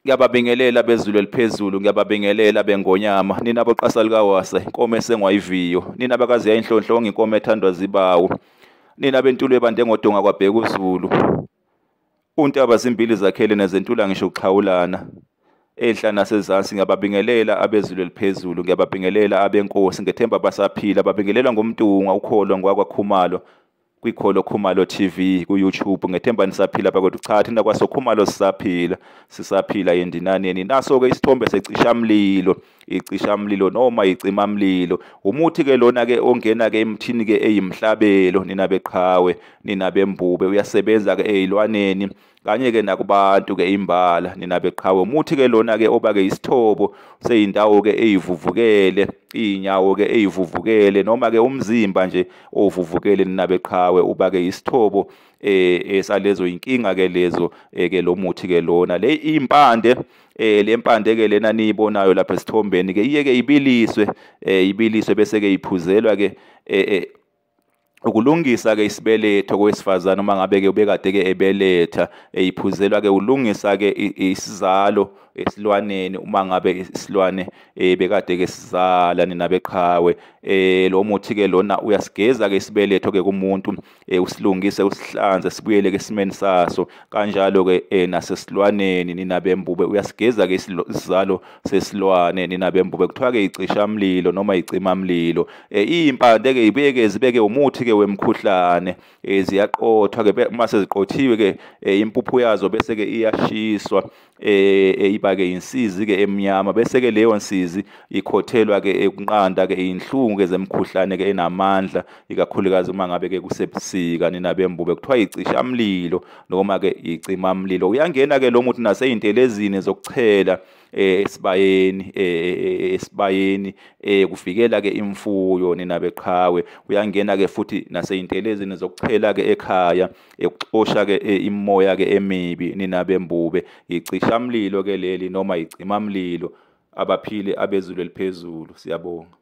Ngiyababingelela bezulu eliphezulu, ngiyababingelela bengonyama, nina boqasa likawase, inkomo esengwayiviyo, nina bakazi yayinhlonhlonga, inkomo ethandwa zibawu, nina bentulo ebande ngodonga kwabheka uZulu. Untaba zimbili zakhele nezentula ngisho ukuxhawulana. Ehla nasezansi ngiyababingelela abezulu eliphezulu, ngiyababingelela abenkosi, ngethemba basaphila, babingelela ngomtunga ukholo ngwakwa Khumalo. Kholo Khumalo TV ku-YouTube ngethemba nisaphila bakwethu. Cha, thina kwasokhumalo sisaphila endinaneni. Naso-ke isithombe secishamlilo, icishamlilo noma iCimamlilo. Umuthi-ke lona-ke ongena-ke emthini-ke eyimhlabelo, nina beqhawe, nina bembube, uyasebenza-ke ey'lwaneni kanye-ke nakubantu-ke imbala, nina beqhawe. Umuthi-ke lona-ke oba-ke isithobo seyindawo-ke eyivuvukele, iy'nyawo-ke eyivuvukele noma-ke umzimba nje ovuvukele, nina beqhawe uba-ke isithobo esalezo inkinga-ke lezo ke lo muthi-ke lona. Le impande le mpande-ke lena niyibonayo lapha esithombeni-ke iye-ke ibiliswe bese-ke iphuzelwa-ke ukulungisa-ke isibeletho kowesifazane uma ngabe-ke ubekade-ke ebeletha, iphuzelwa-ke ulungisa-ke isizalo esilwaneni uma ngabe isilwane bekade-ke sizala, nina beqhawe. Lo muthi-ke lona uyasigeza-ke isibeletho-ke kumuntu, usilungise usihlanze sibuyele-ke esimeni saso, kanjalo-ke nasesilwaneni, nina bembube, uyasigeza-ke isizalo sesilwane, nina bembube. Kuthiwa-ke icishamlilo noma iCimamlilo. Iy'mpande-ke ibuye-ke zibe-ke umuthi-ke wemkhuhlane, ziyaqothwa-ke mase ziqothiwe-ke impuphu yazo bese-ke iyashiswa, iba-ke insizi-ke emnyama, bese-ke leyo nsizi ikhothelwa-ke ukunqanda-ke iy'nhlungu-ke zemkhuhlane-ke enamandla, ikakhulukazi uma ngabe-ke kusebusika, nina bembube. Kuthiwa icishamlilo noma-ke iCimamlilo. Uyangena-ke lo muthi nasey'ntelezini zokuchela esibayeni kuvikela-ke imfuyo, nina beqhawe. Uyangena-ke futhi nasey'ntelezini zokuchela-ke ekhaya, ukuxosha-ke imimoya-ke emibi, nina bembube. Icishamlilo-ke leli noma iCimamlilo. Abaphili abezulu eliphezulu, siyabonga.